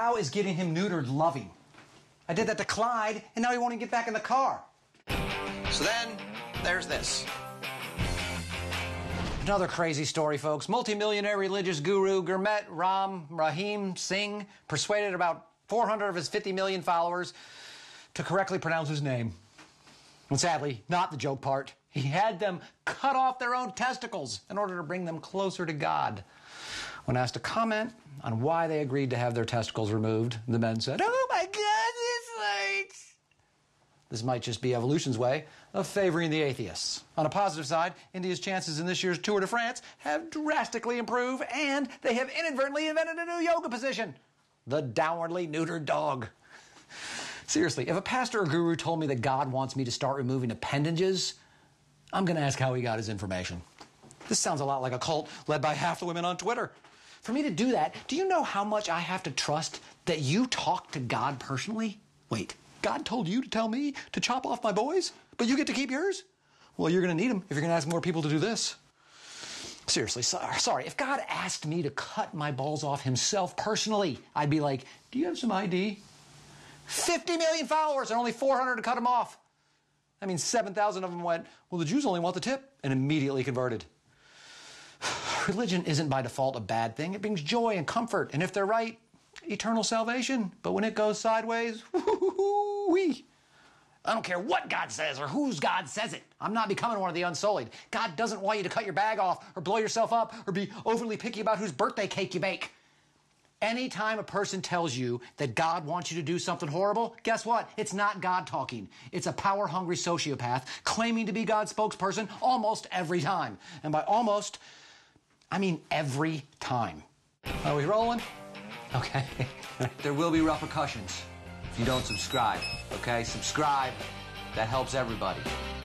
How is getting him neutered loving? I did that to Clyde, and now he won't even get back in the car. So then, there's this. Another crazy story, folks. Multimillionaire religious guru Gurmeet Ram Rahim Singh persuaded about 400 of his 50 million followers to correctly pronounce his name. And sadly, not the joke part. He had them cut off their own testicles in order to bring them closer to God. When asked to comment on why they agreed to have their testicles removed, the men said, "Oh my God, this hurts." This might just be evolution's way of favoring the atheists. On a positive side, India's chances in this year's Tour de France have drastically improved, and they have inadvertently invented a new yoga position: the downwardly neutered dog. Seriously, if a pastor or guru told me that God wants me to start removing appendages, I'm going to ask how he got his information. This sounds a lot like a cult led by half the women on Twitter. For me to do that, do you know how much I have to trust that you talk to God personally? Wait, God told you to tell me to chop off my boys, but you get to keep yours? Well, you're going to need them if you're going to ask more people to do this. Seriously, sorry. If God asked me to cut my balls off himself personally, I'd be like, do you have some ID? 50 million followers and only 400 to cut them off. I mean, 7,000 of them went, well, the Jews only want the tip, and immediately converted. Religion isn't by default a bad thing. It brings joy and comfort, and if they're right, eternal salvation. But when it goes sideways, woo-hoo-wee. I don't care what God says or whose God says it. I'm not becoming one of the unsullied. God doesn't want you to cut your bag off or blow yourself up or be overly picky about whose birthday cake you bake. Anytime a person tells you that God wants you to do something horrible, guess what? It's not God talking. It's a power-hungry sociopath claiming to be God's spokesperson almost every time. And by almost, I mean every time. Are we rolling? Okay. There will be repercussions if you don't subscribe, okay? Subscribe. That helps everybody.